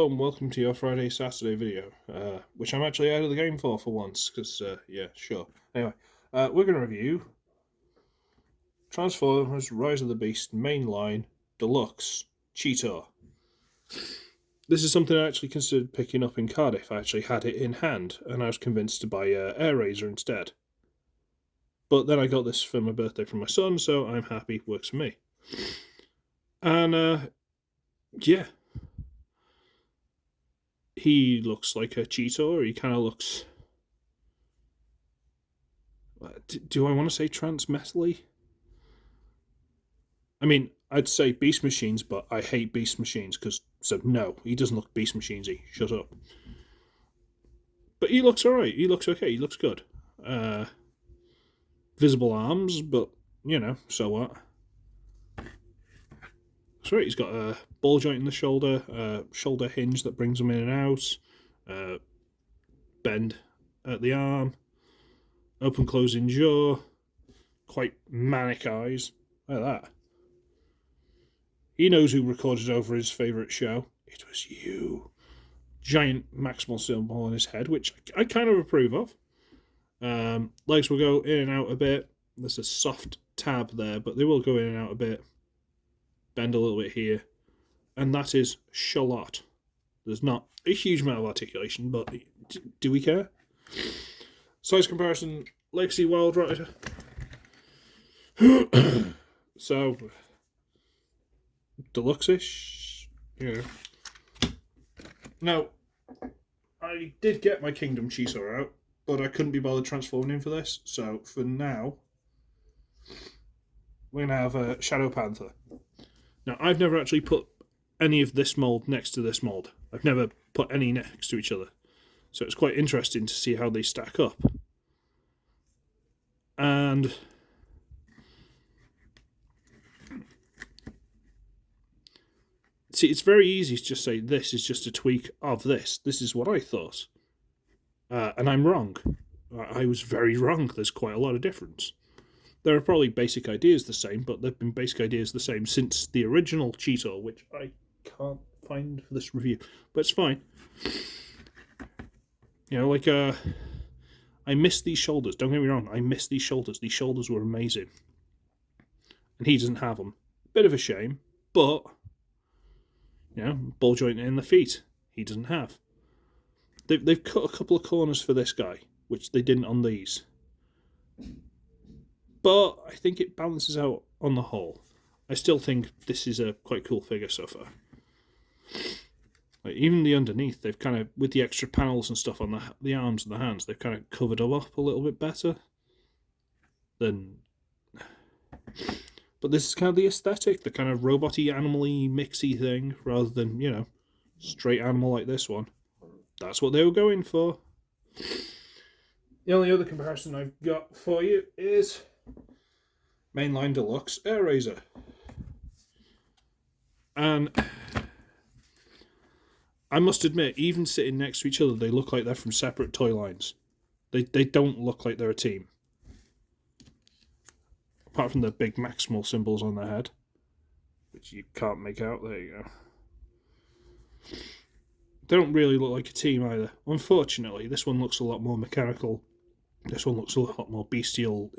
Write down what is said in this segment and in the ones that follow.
Hello and welcome to your Friday Saturday video, which I'm actually out of the game for once, because, yeah, sure. Anyway, we're going to review Transformers Rise of the Beast Mainline Deluxe Cheetor. This is something I actually considered picking up in Cardiff. I actually had it in hand, and I was convinced to buy Air Razor instead. But then I got this for my birthday from my son, so I'm happy, works for me. And, yeah. He looks like a Cheetor. He kind of looks... Do I want to say transmetally? I mean, I'd say Beast Machines, but I hate Beast Machines, so no, he doesn't look Beast Machines-y. Shut up. But he looks alright. He looks okay. He looks good. Visible arms, but, you know, so what? That's right, he's got a ball joint in the shoulder, shoulder hinge that brings him in and out, bend at the arm, open closing jaw, quite manic eyes. Look at that. He knows who recorded over his favourite show. It was you. Giant maximal symbol on his head, which I kind of approve of. Legs will go in and out a bit. There's a soft tab there, but they will go in and out a bit. Bend a little bit here. And that is Charlotte. There's not a huge amount of articulation, but do we care? Size comparison, Legacy Wild Rider. So, deluxe-ish, you know. Now, I did get my Kingdom Cheetor out, but I couldn't be bothered transforming him for this, so for now, we're going to have a Shadow Panther. Now, I've never actually put any of this mould next to this mould. I've never put any next to each other. So it's quite interesting to see how they stack up. And see, it's very easy to just say this is just a tweak of this. This is what I thought. And I'm wrong. I was very wrong. There's quite a lot of difference. There are probably basic ideas the same, but there have been basic ideas the same since the original Cheetor, which I can't find for this review, but it's fine. You know, like, I miss these shoulders. Don't get me wrong, I miss these shoulders. These shoulders were amazing. And he doesn't have them. Bit of a shame, but, you know, ball joint in the feet. He doesn't have. They've cut a couple of corners for this guy, which they didn't on these. But I think it balances out on the whole. I still think this is a quite cool figure so far. Like, even the underneath, they've kind of, with the extra panels and stuff on the arms and the hands, they've kind of covered them up a little bit better than... But this is kind of the aesthetic, the kind of robot-y, animal-y, mixy thing, rather than, you know, straight animal like this one. That's what they were going for. The only other comparison I've got for you is Mainline Deluxe Air Razor. And I must admit, even sitting next to each other, they look like they're from separate toy lines. They don't look like they're a team. Apart from the big maximal symbols on their head, which you can't make out. There you go. They don't really look like a team either. Unfortunately, this one looks a lot more mechanical. This one looks a lot more bestial.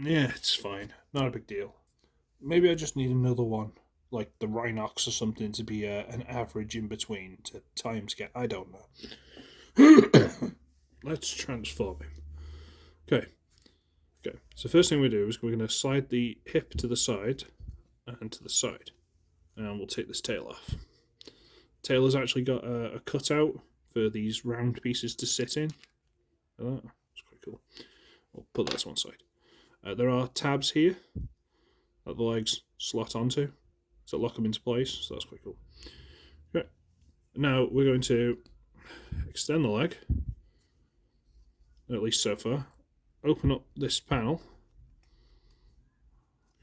Yeah, it's fine. Not a big deal. Maybe I just need another one, like the Rhinox or something, to be an average in between to tie him together. I don't know. Let's transform him. Okay. So first thing we do is we're going to slide the hip to the side and to the side. And we'll take this tail off. Tail has actually got a cutout for these round pieces to sit in. That's quite cool. We'll put that to one side. There are tabs here that the legs slot onto, so lock them into place, so that's quite cool. Okay. Now we're going to extend the leg, at least so far, open up this panel,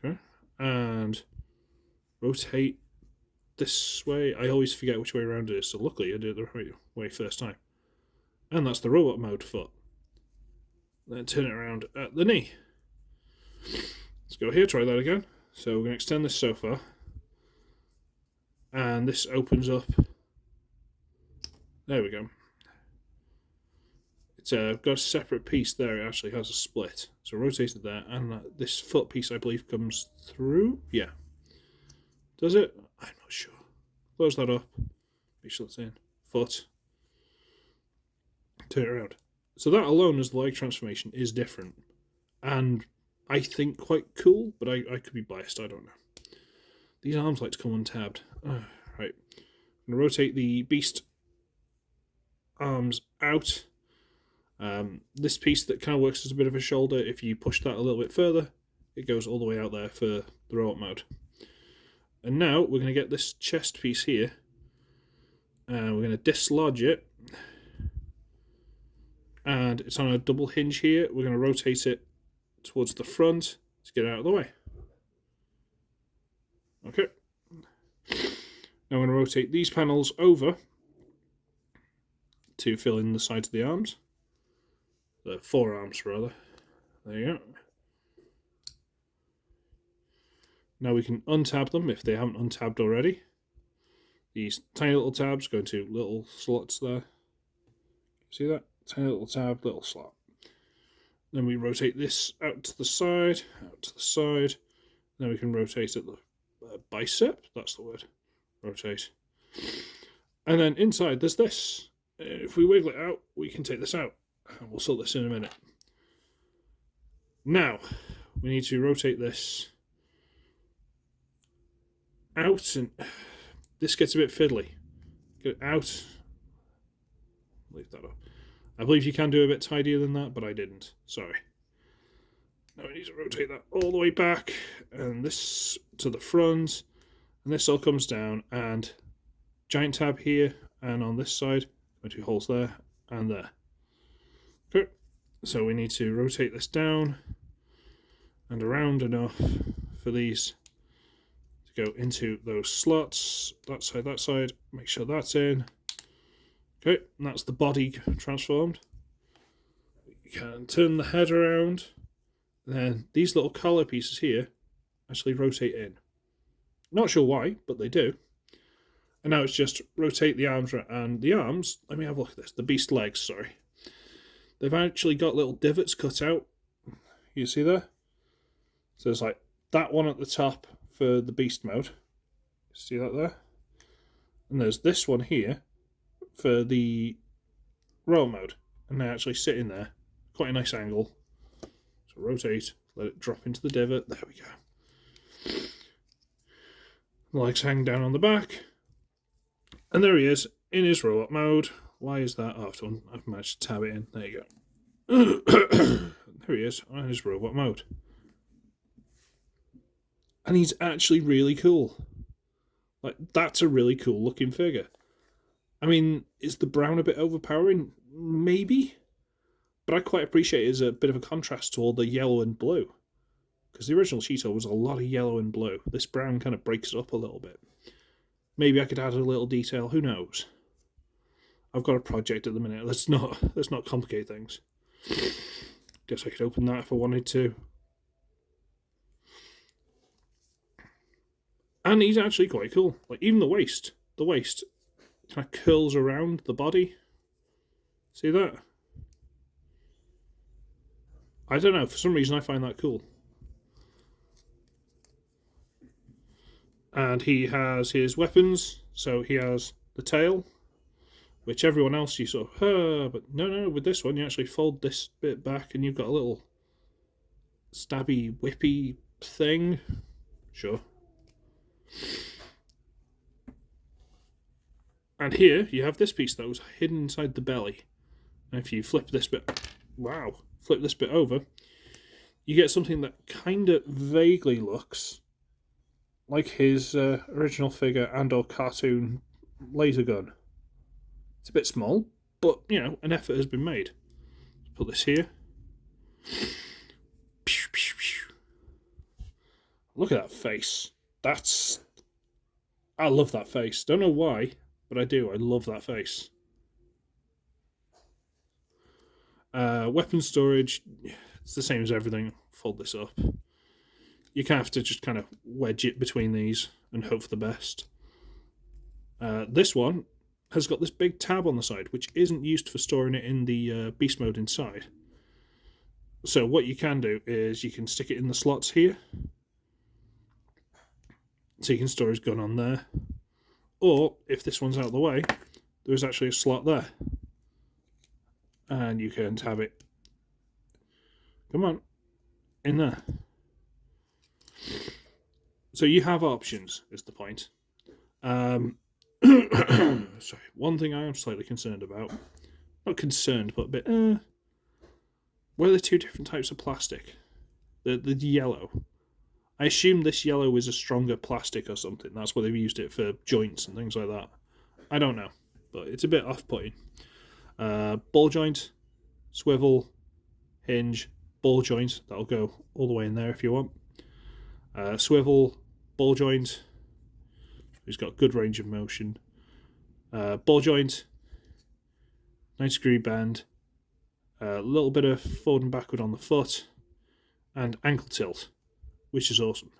okay, and rotate this way. I always forget which way around it is, so luckily I did it the right way first time. And that's the robot mode foot. Then turn it around at the knee. Let's go here, try that again. So we're going to extend this so far. And this opens up There we go. It's got a separate piece there. It actually has a split. So rotate it there, and this foot piece, I believe, comes through. Yeah. Does it? I'm not sure. Close that up. Make sure it's in. Foot. Turn it around. So that alone as the leg transformation is different. And I think quite cool, but I could be biased. I don't know. These arms like to come untabbed. Right. I'm going to rotate the beast arms out. This piece that kind of works as a bit of a shoulder, if you push that a little bit further, it goes all the way out there for the robot mode. And now we're going to get this chest piece here, and we're going to dislodge it, and it's on a double hinge here. We're going to rotate it towards the front to get it out of the way. Okay. Now I'm going to rotate these panels over to fill in the sides of the arms. The forearms, rather. There you go. Now we can untab them if they haven't untabbed already. These tiny little tabs go into little slots there. See that? Tiny little tab, little slot. Then we rotate this out to the side, out to the side. Then we can rotate at the bicep, that's the word. Rotate. And then inside there's this. If we wiggle it out, we can take this out. And we'll sort this in a minute. Now, we need to rotate this out, and this gets a bit fiddly. Get it out. Leave that up. I believe you can do a bit tidier than that, but I didn't. Sorry. Now we need to rotate that all the way back, and this to the front, and this all comes down, and giant tab here, and on this side, 2 holes there, and there. Okay, so we need to rotate this down and around enough for these to go into those slots, that side, make sure that's in. Okay, and that's the body transformed. You can turn the head around, then these little collar pieces here actually rotate in. Not sure why, but they do. And now it's just rotate the arms, and the arms, let me have a look at this, the beast legs, sorry. They've actually got little divots cut out. You see there? So there's like that one at the top for the beast mode. See that there? And there's this one here for the roll mode. And they actually sit in there. Quite a nice angle. So rotate, let it drop into the divot. There we go. The legs hang down on the back. And there he is in his robot mode. Why is that? Oh, I've managed to tab it in. There you go. There he is on his robot mode. And he's actually really cool. Like, that's a really cool looking figure. I mean, is the brown a bit overpowering? Maybe. But I quite appreciate it as a bit of a contrast to all the yellow and blue. Because the original Cheetor was a lot of yellow and blue. This brown kind of breaks it up a little bit. Maybe I could add a little detail. Who knows? I've got a project at the minute. Let's not complicate things. Guess I could open that if I wanted to. And he's actually quite cool. Like, even the waist kind of curls around the body. See that? I don't know, for some reason I find that cool. And he has his weapons, so he has the tail, which everyone else you sort of, but no, with this one you actually fold this bit back and you've got a little stabby, whippy thing. Sure. And here you have this piece that was hidden inside the belly. And if you flip this bit over, you get something that kind of vaguely looks like his original figure and or cartoon laser gun. It's a bit small, but, you know, an effort has been made. Let's put this here. Look at that face. I love that face. Don't know why, but I do. I love that face. Weapon storage, it's the same as everything. Fold this up. You kind of have to just kind of wedge it between these and hope for the best. This one has got this big tab on the side, which isn't used for storing it in the beast mode inside. So what you can do is you can stick it in the slots here, so you can store his gun on there. Or if this one's out of the way, there's actually a slot there, and you can have it. Come on, in there. So you have options, is the point. Sorry, one thing I am slightly concerned about. Not concerned, but a bit. Where are the two different types of plastic? The yellow. I assume this yellow is a stronger plastic or something. That's why they've used it for joints and things like that. I don't know, but it's a bit off-putting. Ball joint, swivel, hinge, ball joint. That'll go all the way in there if you want. Swivel, ball joint. He's got good range of motion. Ball joint, 90-degree bend, a little bit of forward and backward on the foot, and ankle tilt, which is awesome.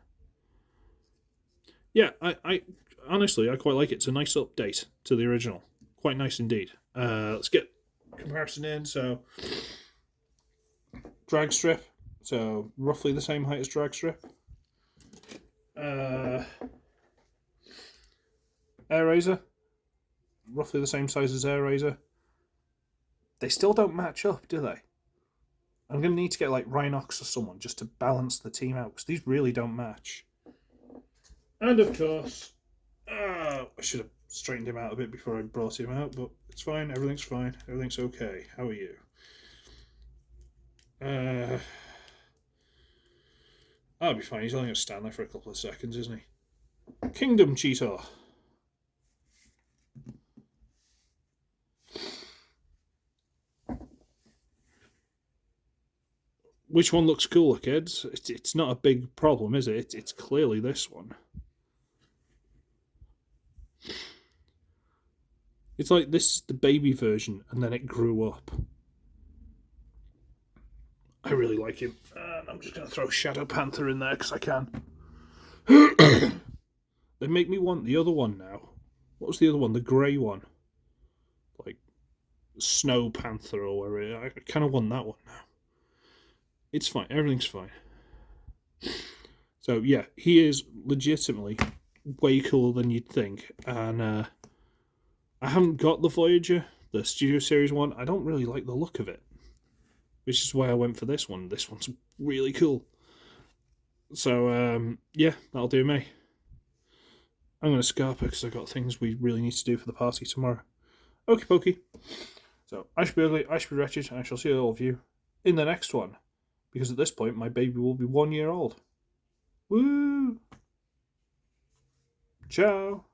Yeah, I honestly, I quite like it. It's a nice update to the original. Quite nice indeed. Let's get comparison in. So, drag strip. So, roughly the same height as drag strip. Air razor. Roughly the same size as air razor. They still don't match up, do they? I'm going to need to get like Rhinox or someone just to balance the team out, because these really don't match. And of course, I should have straightened him out a bit before I brought him out, but it's fine, everything's fine, everything's okay. How are you? I'll be fine, he's only going to stand there for a couple of seconds, isn't he? Kingdom Cheetor. Which one looks cooler, kids? It's not a big problem, is it? It's clearly this one. It's like this is the baby version, and then it grew up. I really like him. And I'm just going to throw Shadow Panther in there because I can. They make me want the other one now. What was the other one? The grey one. Like Snow Panther or whatever. I kind of want that one now. It's fine. Everything's fine. So, yeah, he is legitimately way cooler than you'd think. And I haven't got the Voyager, the Studio Series one. I don't really like the look of it, which is why I went for this one. This one's really cool. So, yeah, that'll do me. I'm going to scarper because I've got things we really need to do for the party tomorrow. Okie pokey. So, I should be ugly, I should be wretched, and I shall see all of you in the next one. Because at this point, my baby will be 1 year old. Woo! Ciao!